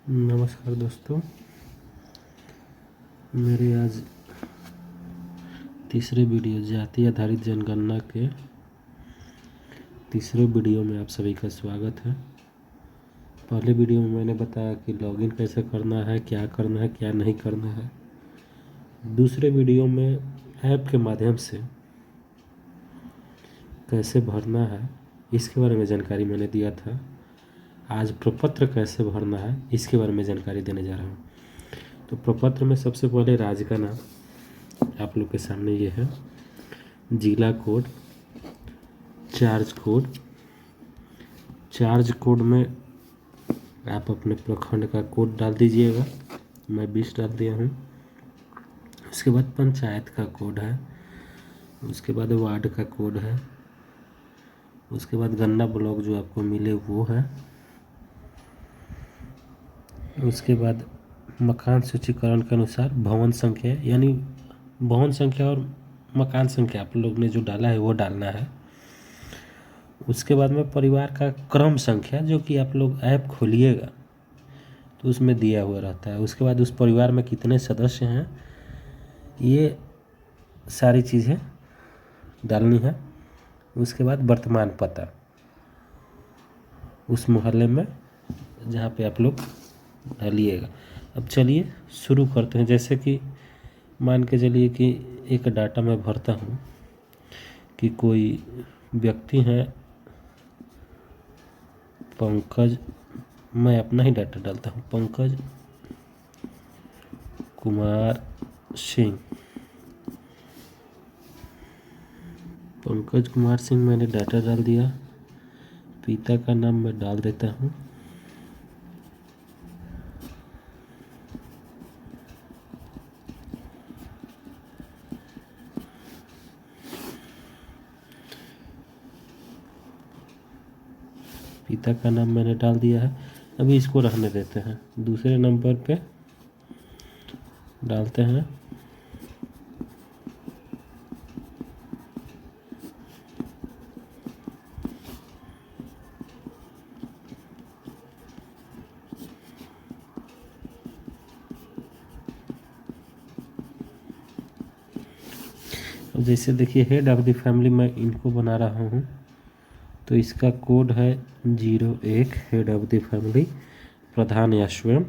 नमस्कार दोस्तों, मेरे आज तीसरे वीडियो जाति आधारित जनगणना के तीसरे वीडियो में आप सभी का स्वागत है। पहले वीडियो में मैंने बताया कि लॉगिन कैसे करना है, क्या नहीं करना है। दूसरे वीडियो में ऐप के माध्यम से कैसे भरना है इसके बारे में जानकारी मैंने दिया था। आज प्रपत्र कैसे भरना है इसके बारे में जानकारी देने जा रहा हूँ। तो प्रपत्र में सबसे पहले राज्य का नाम आप लोग के सामने ये है, जिला कोड, चार्ज कोड में आप अपने प्रखंड का कोड डाल दीजिएगा। मैं 20 डाल दिया हूँ। उसके बाद पंचायत का कोड है, उसके बाद वार्ड का कोड है, उसके बाद गन्ना ब्लॉक जो आपको मिले वो है, उसके बाद मकान सूचीकरण के अनुसार भवन संख्या, यानी भवन संख्या और मकान संख्या आप लोग ने जो डाला है वो डालना है। उसके बाद में परिवार का क्रम संख्या, जो कि आप लोग ऐप खोलिएगा तो उसमें दिया हुआ रहता है। उसके बाद उस परिवार में कितने सदस्य हैं ये सारी चीज़ें डालनी है। उसके बाद वर्तमान पता उस मोहल्ले में जहाँ पे आप लोग डालिएगा। अब चलिए शुरू करते हैं। जैसे कि मान के चलिए कि एक डाटा मैं भरता हूँ कि कोई व्यक्ति है पंकज, मैं अपना ही डाटा डालता हूँ, पंकज कुमार सिंह मैंने डाटा डाल दिया। पिता का नाम मैं डाल देता हूँ, पिता का नाम मैंने डाल दिया है। अभी इसको रहने देते हैं। दूसरे नंबर पे डालते हैं अब जैसे देखिए हेड ऑफ द फैमिली मैं इनको बना रहा हूँ, तो इसका कोड है 01 हेड ऑफ द फैमिली, प्रधान या स्वयं,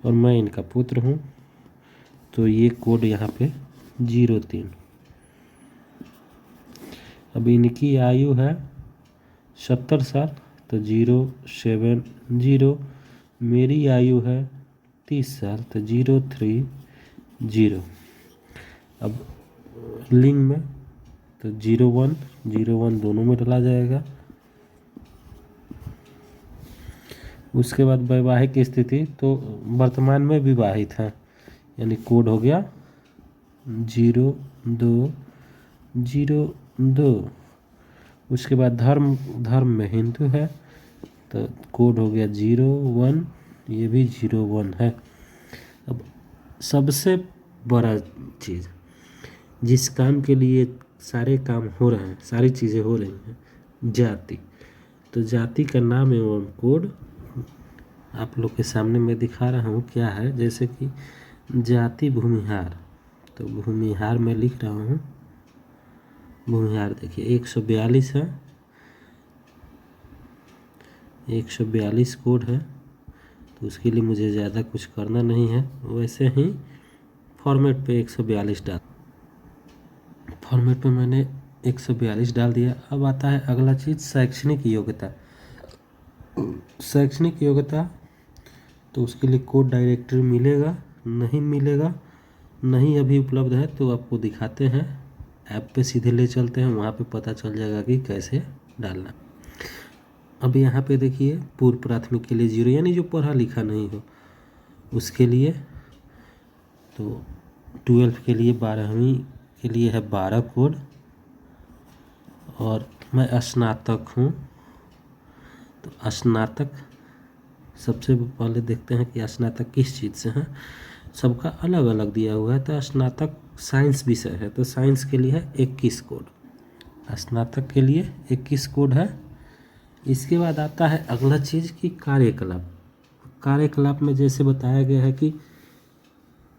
और मैं इनका पुत्र हूँ तो ये कोड यहाँ पे 03। अब इनकी आयु है 70 साल तो 070, मेरी आयु है 30 साल तो 030। अब लिंग में तो 01 दोनों में डाला जाएगा। उसके बाद वैवाहिक स्थिति, तो वर्तमान में विवाहित है, यानी कोड हो गया 0202। उसके बाद धर्म में हिंदू है तो कोड हो गया 01, ये भी 01 है। अब सबसे बड़ा चीज़, जिस काम के लिए सारे काम हो रहे हैं, सारी चीज़ें हो रही हैं, जाति। तो जाति का नाम एवं कोड आप लोग के सामने मैं दिखा रहा हूँ क्या है। जैसे कि जाति भूमिहार, तो भूमिहार मैं लिख रहा हूँ। भूमिहार देखिए 142 है, 142 कोड है, तो उसके लिए मुझे ज़्यादा कुछ करना नहीं है। वैसे ही फॉर्मेट पे 142 डाल, फॉर्मेट पे मैंने 142 डाल दिया। अब आता है अगला चीज़, शैक्षणिक योग्यता। शैक्षणिक योग्यता तो उसके लिए कोड डायरेक्टरी मिलेगा, नहीं मिलेगा, नहीं अभी उपलब्ध है तो आपको दिखाते हैं, ऐप पे सीधे ले चलते हैं, वहाँ पे पता चल जाएगा कि कैसे डालना। अब यहाँ पे देखिए पूर्व प्राथमिक के लिए 0, यानी जो पढ़ा लिखा नहीं हो उसके लिए। तो 12 के लिए 12वीं के लिए है 12 कोड, और मैं स्नातक हूँ तो स्नातक सबसे पहले देखते हैं कि स्नातक किस चीज़ से है। सबका अलग अलग दिया हुआ है। तो स्नातक साइंस विषय है तो साइंस के लिए है 21 कोड, स्नातक के लिए 21 कोड है। इसके बाद आता है अगला चीज़ की कार्यकलाप। कार्यकलाप में जैसे बताया गया है कि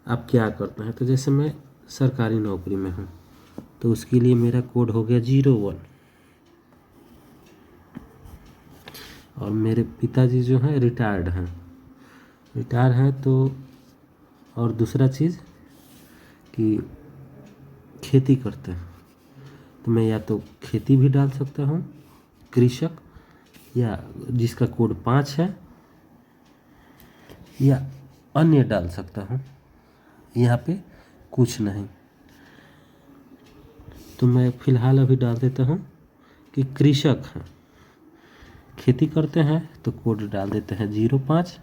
आप क्या करते हैं, तो जैसे मैं सरकारी नौकरी में हूँ तो उसके लिए मेरा कोड हो गया 01। और मेरे पिताजी जो हैं रिटायर्ड हैं तो और दूसरा चीज़ कि खेती करते हैं, तो मैं या तो खेती भी डाल सकता हूँ कृषक, या जिसका कोड 5 है, या अन्य डाल सकता हूँ। यहाँ पे कुछ नहीं, तो मैं फ़िलहाल अभी डाल देता हूँ कि कृषक हैं, खेती करते हैं, तो कोड डाल देते हैं 05।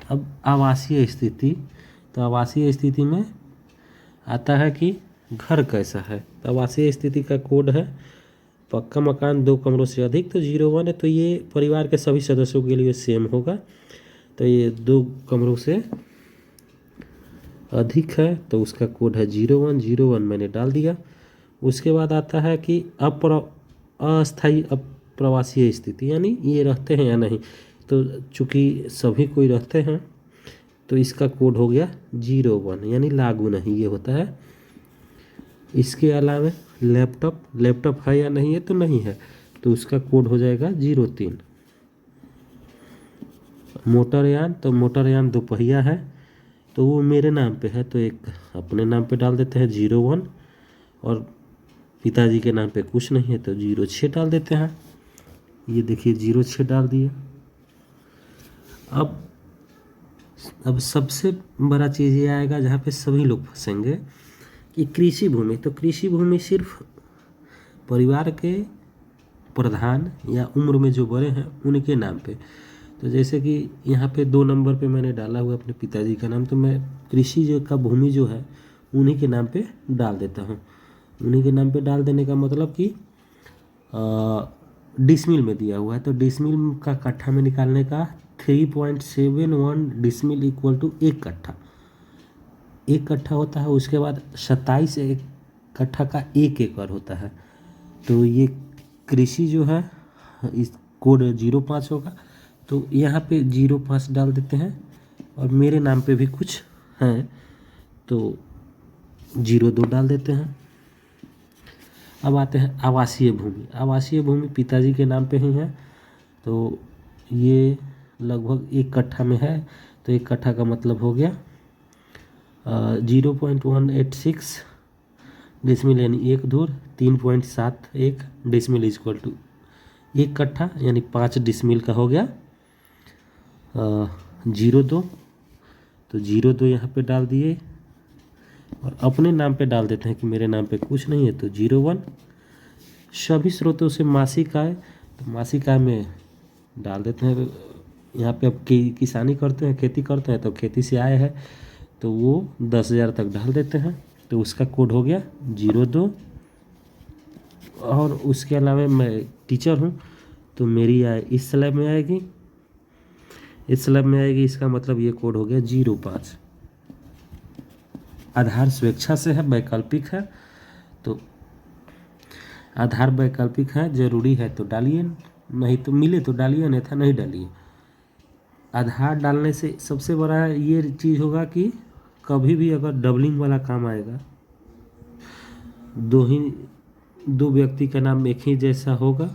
अब आवासीय स्थिति, तो आवासीय स्थिति में आता है कि घर कैसा है, तो आवासीय स्थिति का कोड है पक्का मकान 2 कमरों से अधिक, तो 01 है, तो ये परिवार के सभी सदस्यों के लिए सेम होगा। तो ये 2 कमरों से अधिक है तो उसका कोड है 01 मैंने डाल दिया। उसके बाद आता है कि अस्थायी अप्रवासीय स्थिति, यानी ये रहते हैं या नहीं, तो चूँकि सभी कोई रहते हैं तो इसका कोड हो गया 01, यानी लागू नहीं ये होता है। इसके अलावा लैपटॉप है या नहीं है, तो नहीं है, तो उसका कोड हो जाएगा 03। मोटरयान, तो मोटरयान दोपहिया है तो वो मेरे नाम पे है, तो एक अपने नाम पे डाल देते हैं 01, और पिताजी के नाम पे कुछ नहीं है तो 06 डाल देते हैं। ये देखिए 06 डाल दिए। अब सबसे बड़ा चीज़ ये आएगा जहाँ पे सभी लोग फंसेंगे कि कृषि भूमि, तो कृषि भूमि सिर्फ परिवार के प्रधान या उम्र में जो बड़े हैं उनके नाम पे, तो जैसे कि यहाँ पे 2 नंबर पे मैंने डाला हुआ अपने पिताजी का नाम, तो मैं कृषि जो का भूमि जो है उन्हीं के नाम पे डाल देता हूँ। उन्हीं के नाम पे डाल देने का मतलब कि डिसमिल में दिया हुआ है, तो डिसमिल का कट्ठा में निकालने का 3.71 डिसमिल इक्वल टू 1 कट्ठा। 1 कट्ठा होता है, उसके बाद 27 एक कट्ठा का 1 एकड़ होता है। तो ये कृषि जो है इस कोड 05 होगा, तो यहाँ पे 05 डाल देते हैं, और मेरे नाम पे भी कुछ हैं तो 02 डाल देते हैं। अब आते हैं आवासीय भूमि। आवासीय भूमि पिताजी के नाम पे ही है, तो ये लगभग 1 कट्ठा में है, तो 1 कट्ठा का मतलब हो गया 0.186 डिसमिल, यानी 1 धूर 3.71 डिसमिल इक्वल टू 1 कट्ठा, यानी 5 डिसमिल का हो गया 02। तो 02 यहाँ पे डाल दिए, और अपने नाम पे डाल देते हैं कि मेरे नाम पे कुछ नहीं है, तो 01। सभी स्रोतों से मासिक आय, तो मासिक आय में डाल देते हैं। यहाँ पे अब किसानी करते हैं, खेती करते हैं, तो खेती से आय है तो वो 10,000 तक डाल देते हैं, तो उसका कोड हो गया 02। और उसके अलावा मैं टीचर हूँ तो मेरी आय इस स्लैब में आएगी, इसका मतलब ये कोड हो गया 05। आधार स्वेच्छा से है, वैकल्पिक है, तो आधार वैकल्पिक है, जरूरी है तो डालिए, नहीं तो मिले तो डालिए, अन्यथा नहीं डालिए। आधार डालने से सबसे बड़ा ये चीज़ होगा कि कभी भी अगर डबलिंग वाला काम आएगा, दो व्यक्ति का नाम एक ही जैसा होगा,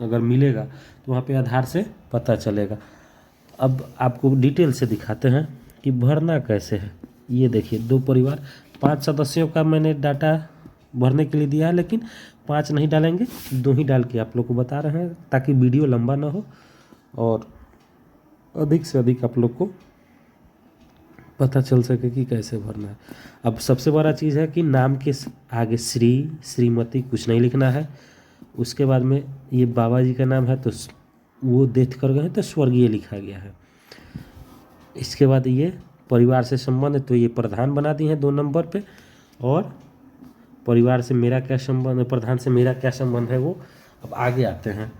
अगर मिलेगा तो वहाँ पे आधार से पता चलेगा। अब आपको डिटेल से दिखाते हैं कि भरना कैसे है। ये देखिए 2 परिवार 5 सदस्यों का मैंने डाटा भरने के लिए दिया है, लेकिन 5 नहीं डालेंगे, 2 ही डाल के आप लोग को बता रहे हैं ताकि वीडियो लंबा ना हो और अधिक से अधिक आप लोग को पता चल सके कि कैसे भरना है। अब सबसे बड़ा चीज़ है कि नाम के आगे श्रीमती कुछ नहीं लिखना है। उसके बाद में ये बाबा जी का नाम है तो वो डेथ कर गए हैं तो स्वर्गीय लिखा गया है। इसके बाद ये परिवार से संबंध है तो ये प्रधान बना दिए हैं 2 नंबर पे, और परिवार से मेरा क्या संबंध है, प्रधान से मेरा क्या संबंध है वो। अब आगे आते हैं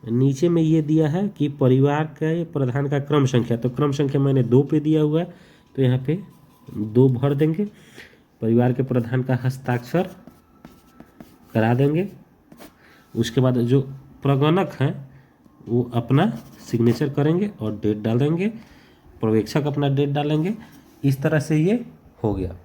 नीचे में ये दिया है कि परिवार के प्रधान का क्रम संख्या, तो क्रम संख्या मैंने 2 पे दिया हुआ है तो यहाँ पे 2 भर देंगे। परिवार के प्रधान का हस्ताक्षर करा देंगे उसके बाद जो प्रगणक हैं वो अपना सिग्नेचर करेंगे और डेट डालेंगे, पर्यवेक्षक अपना डेट डालेंगे। इस तरह से ये हो गया।